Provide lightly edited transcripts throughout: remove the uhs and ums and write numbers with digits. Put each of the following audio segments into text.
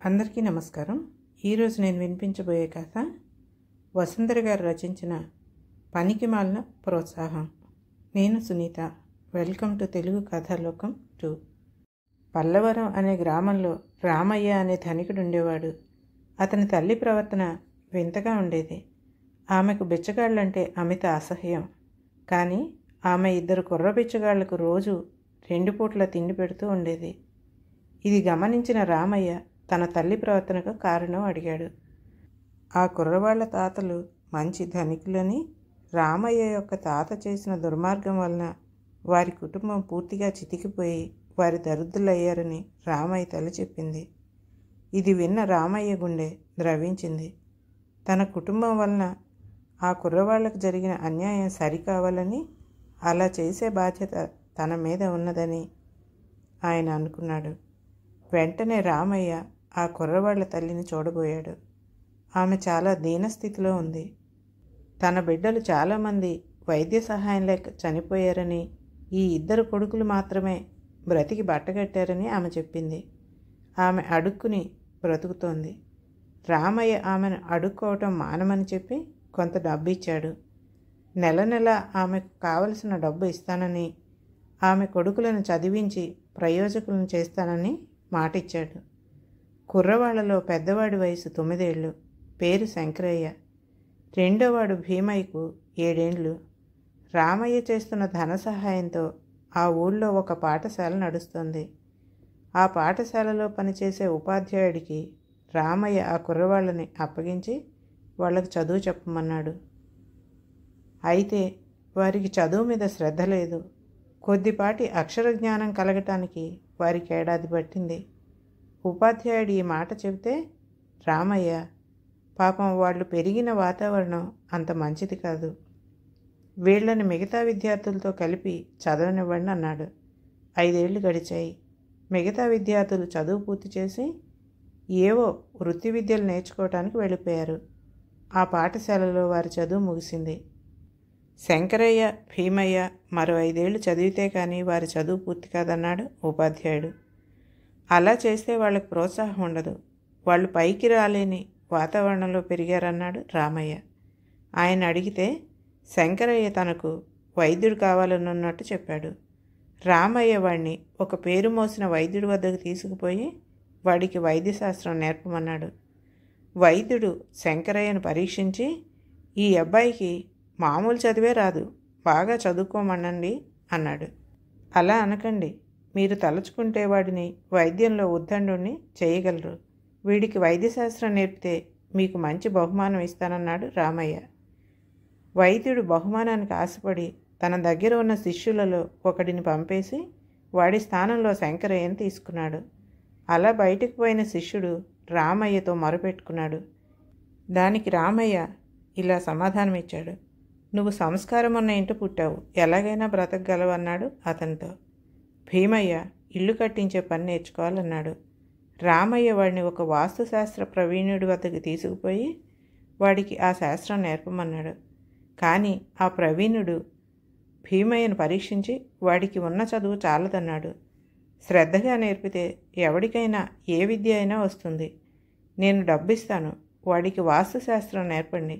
అందరికీ నమస్కారం. ఈరోజు నేను వినిపించబోయే కథ వసుంధర గారు రచించిన పనికిమాలిన ప్రోత్సాహం. నేను సునీత. Welcome to Telugu Kathalokam 2. పల్లవరం అనే గ్రామంలో రామయ్య అనే ధనికుడు ఉండేవాడు. అతని తల్లి ప్రవర్తన వింతగా ఉండేది. ఆమెకు బిచ్చగాళ్ళంటే అమిత అసహ్యం. కానీ ఆమె 2 కుర్ర బిచ్చగాళ్లకు రోజు 2 పూట్ల తిండి పెడుతూ ఉండేది. ఇది గమనించిన రామయ్య తన తల్లి ప్రవర్తనకు కారణం అడిగాడు. ఆ కుర్రవాళ్ల తాతలు మంచి ధనికులని, రామయ్య యొక్క తాత చేసిన దుర్మార్గం వలన వారి కుటుంబం పూర్తిగా చితికిపోయి వారి దరిద్రులయ్యారని రామయ్య తల్లి చెప్పింది. ఇది విన్న రామయ్య గుండె ద్రవించింది. తన కుటుంబం వలన ఆ కుర్రవాళ్లకు జరిగిన అన్యాయం సరికావాలని, అలా చేసే బాధ్యత తన మీద ఉన్నదని ఆయన అనుకున్నాడు. వెంటనే రామయ్య ఆ కుర్రవాళ్ల తల్లిని చూడబోయాడు. ఆమె చాలా దీనస్థితిలో ఉంది. తన బిడ్డలు చాలామంది వైద్య సహాయం లేక చనిపోయారని, ఈ 2 కొడుకులు మాత్రమే బ్రతికి బట్టగట్టారని ఆమె చెప్పింది. ఆమె అడుక్కుని బ్రతుకుతోంది. రామయ్య ఆమెను అడుక్కోవటం మానమని చెప్పి కొంత డబ్బు ఇచ్చాడు. నెల నెల ఆమెకు కావలసిన డబ్బు ఇస్తానని, ఆమె కొడుకులను చదివించి ప్రయోజకులను చేస్తానని మాటిచ్చాడు. కుర్రవాళ్లలో పెద్దవాడి వయసు 9 ఏళ్ళు. పేరు శంకరయ్య. రెండోవాడు భీమయ్యకు 7 ఏళ్ళు. రామయ్య చేస్తున్న ధన సహాయంతో ఆ ఊళ్ళో ఒక పాఠశాల నడుస్తుంది. ఆ పాఠశాలలో పనిచేసే ఉపాధ్యాయుడికి రామయ్య ఆ కుర్రవాళ్ళని అప్పగించి వాళ్లకు చదువు చెప్పమన్నాడు. అయితే వారికి చదువు మీద శ్రద్ధ లేదు. కొద్దిపాటి అక్షర జ్ఞానం కలగటానికి వారికి ఏడాది పట్టింది. ఉపాధ్యాయుడు ఈ మాట చెబితే రామయ్య, పాపం వాళ్ళు పెరిగిన వాతావరణం అంత మంచిది కాదు, వీళ్ళని మిగతా విద్యార్థులతో కలిపి చదవనివ్వండి అన్నాడు. 5 ఏళ్ళు గడిచాయి. మిగతా విద్యార్థులు చదువు పూర్తి చేసి ఏవో వృత్తి విద్యలు నేర్చుకోవటానికి వెళ్ళిపోయారు. ఆ పాఠశాలలో వారి చదువు ముగిసింది. శంకరయ్య, భీమయ్య మరో 5 ఏళ్ళు చదివితే కానీ వారి చదువు పూర్తి కాదన్నాడు ఉపాధ్యాయుడు. అలా చేస్తే వాళ్ళకి ప్రోత్సాహం ఉండదు, వాళ్ళు పైకి రాలేని వాతావరణంలో పెరిగారన్నాడు రామయ్య. ఆయన అడిగితే శంకరయ్య తనకు వైద్యుడు కావాలనున్నట్టు చెప్పాడు. రామయ్య వాడిని ఒక పేరు మోసిన వైద్యుడి వద్దకు తీసుకుపోయి వాడికి వైద్యశాస్త్రం నేర్పమన్నాడు. వైద్యుడు శంకరయ్యను పరీక్షించి, ఈ అబ్బాయికి మామూలు చదివే రాదు, బాగా చదువుకోమనండి అన్నాడు. అలా అనకండి, మీరు తలుచుకుంటే వాడిని వైద్యంలో ఉద్దండుణ్ణి చేయగలరు. వీడికి వైద్యశాస్త్రం నేర్పితే మీకు మంచి బహుమానం ఇస్తానన్నాడు రామయ్య. వైద్యుడు బహుమానానికి ఆశపడి తన దగ్గర ఉన్న శిష్యులలో ఒకడిని పంపేసి వాడి స్థానంలో శంకరయ్యను తీసుకున్నాడు. అలా బయటికి పోయిన శిష్యుడు రామయ్యతో మొరపెట్టుకున్నాడు. దానికి రామయ్య ఇలా సమాధానం ఇచ్చాడు. నువ్వు సంస్కారం ఉన్న ఇంట పుట్టావు, ఎలాగైనా బ్రతకగలవన్నాడు అతనితో. భీమయ్య ఇల్లు కట్టించే పని నేర్చుకోవాలన్నాడు. రామయ్య వాడిని ఒక వాస్తుశాస్త్ర ప్రవీణుడి వద్దకు తీసుకుపోయి వాడికి ఆ శాస్త్రం నేర్పమన్నాడు. కానీ ఆ ప్రవీణుడు భీమయ్యను పరీక్షించి వాడికి ఉన్న చదువు చాలదన్నాడు. శ్రద్ధగా నేర్పితే ఎవడికైనా ఏ విద్య అయినా వస్తుంది, నేను డబ్బిస్తాను, వాడికి వాస్తుశాస్త్రం నేర్పండి,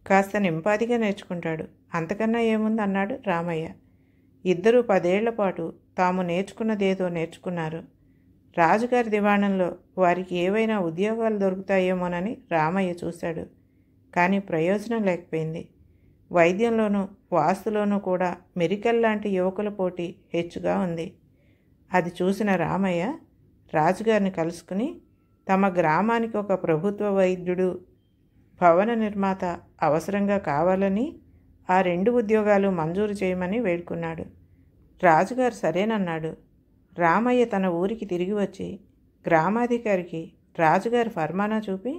కాస్త నింపాదిగా నేర్చుకుంటాడు, అంతకన్నా ఏముంది అన్నాడు రామయ్య. 2 10 ఏళ్ల పాటు తాము నేర్చుకున్నదేదో నేర్చుకున్నారు. రాజుగారి దివాణంలో వారికి ఏవైనా ఉద్యోగాలు దొరుకుతాయేమోనని రామయ్య చూశాడు. కానీ ప్రయోజనం లేకపోయింది. వైద్యంలోనూ వాస్తులోనూ కూడా మెరికల్ లాంటి యువకుల పోటీ హెచ్చుగా ఉంది. అది చూసిన రామయ్య రాజుగారిని కలుసుకుని తమ గ్రామానికి ఒక ప్రభుత్వ వైద్యుడు, భవన నిర్మాత అవసరంగా కావాలని, ఆ 2 ఉద్యోగాలు మంజూరు చేయమని వేడుకున్నాడు. రాజుగారు సరేనన్నాడు. రామయ్య తన ఊరికి తిరిగి వచ్చి గ్రామాధికారికి రాజుగారి ఫర్మానా చూపి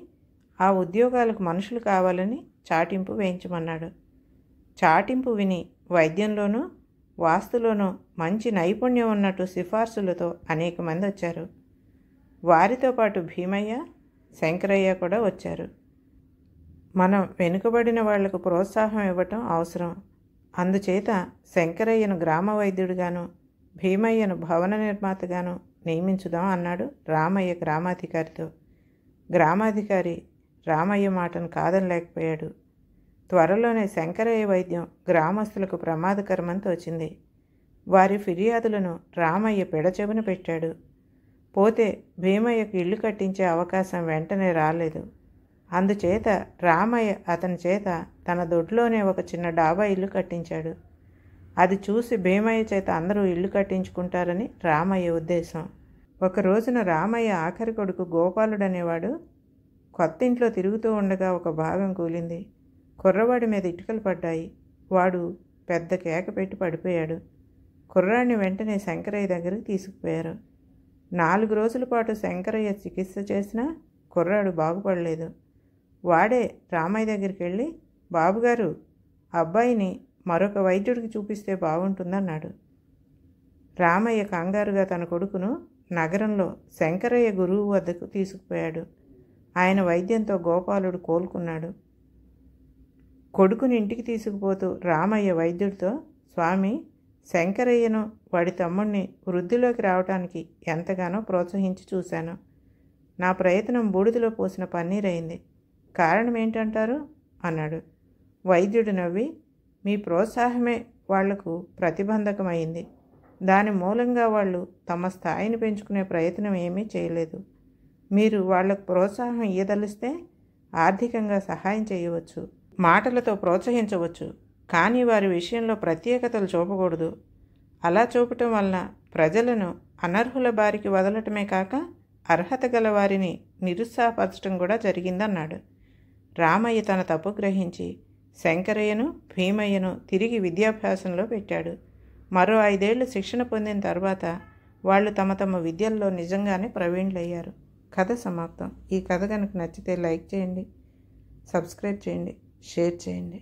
ఆ ఉద్యోగాలకు మనుషులు కావాలని చాటింపు వేయించమన్నాడు. చాటింపు విని వైద్యంలోనూ వాస్తులోనూ మంచి నైపుణ్యం ఉన్నట్టు సిఫార్సులతో అనేక మంది వచ్చారు. వారితో పాటు భీమయ్య, శంకరయ్య కూడా వచ్చారు. మనం వెనుకబడిన వాళ్లకు ప్రోత్సాహం ఇవ్వటం అవసరం. అందుచేత శంకరయ్యను గ్రామ వైద్యుడిగాను, భీమయ్యను భవన నిర్మాతగాను నియమించుదాం అన్నాడు రామయ్య గ్రామాధికారితో. గ్రామాధికారి రామయ్య మాటను కాదనలేకపోయాడు. త్వరలోనే శంకరయ్య వైద్యం గ్రామస్తులకు ప్రమాదకరమని తోచింది. వారి ఫిర్యాదులను రామయ్య పెడచెవిన పెట్టాడు. పోతే భీమయ్యకు ఇల్లు కట్టించే అవకాశం వెంటనే రాలేదు. అందుచేత రామయ్య అతని చేత తన దొడ్లోనే ఒక చిన్న డాబా ఇల్లు కట్టించాడు. అది చూసి భీమయ్య చేత అందరూ ఇల్లు కట్టించుకుంటారని రామయ్య ఉద్దేశం. ఒక రోజున రామయ్య ఆఖరి కొడుకు గోపాలుడనేవాడు కొత్తింట్లో తిరుగుతూ ఉండగా ఒక భాగం కూలింది. కుర్రవాడి మీద ఇటుకలు పడ్డాయి. వాడు పెద్ద కేక పెట్టి పడిపోయాడు. కుర్రాడిని వెంటనే శంకరయ్య దగ్గరికి తీసుకుపోయారు. 4 రోజుల పాటు శంకరయ్య చికిత్స చేసినా కుర్రాడు బాగుపడలేదు. వాడే రామయ్య దగ్గరికి వెళ్ళి, బాబుగారు, అబ్బాయిని మరొక వైద్యుడికి చూపిస్తే బాగుంటుందన్నాడు. రామయ్య కంగారుగా తన కొడుకును నగరంలో శంకరయ్య గురువు వద్దకు తీసుకుపోయాడు. ఆయన వైద్యంతో గోపాలుడు కోలుకున్నాడు. కొడుకుని ఇంటికి తీసుకుపోతూ రామయ్య వైద్యుడితో, స్వామి, శంకరయ్యను వాడి తమ్ముడిని వృద్ధిలోకి రావటానికి ఎంతగానో ప్రోత్సహించి చూశాను. నా ప్రయత్నం బూడిదలో పోసిన పన్నీరైంది. కారణం ఏంటంటారు అన్నాడు. వైద్యుడు నవ్వి, మీ ప్రోత్సాహమే వాళ్లకు ప్రతిబంధకమైంది. దాని మూలంగా వాళ్ళు తమ స్థాయిని పెంచుకునే ప్రయత్నం ఏమీ చేయలేదు. మీరు వాళ్లకు ప్రోత్సాహం ఇయ్యదలిస్తే ఆర్థికంగా సహాయం చేయవచ్చు, మాటలతో ప్రోత్సహించవచ్చు, కానీ వారి విషయంలో ప్రత్యేకతలు చూపకూడదు. అలా చూపటం వలన ప్రజలను అనర్హుల బారికి వదలటమే కాక అర్హత గల వారిని నిరుత్సాహపరచడం కూడా జరిగిందన్నాడు. రామయ్య తన తప్పు గ్రహించి శంకరయ్యను భీమయ్యను తిరిగి విద్యాభ్యాసంలో పెట్టాడు. మరో 5 ఏళ్లు శిక్షణ పొందిన తర్వాత వాళ్ళు తమ తమ విద్యల్లో నిజంగానే ప్రవీణులయ్యారు. కథ సమాప్తం. ఈ కథ కనుక నచ్చితే లైక్ చేయండి, సబ్స్క్రైబ్ చేయండి, షేర్ చేయండి.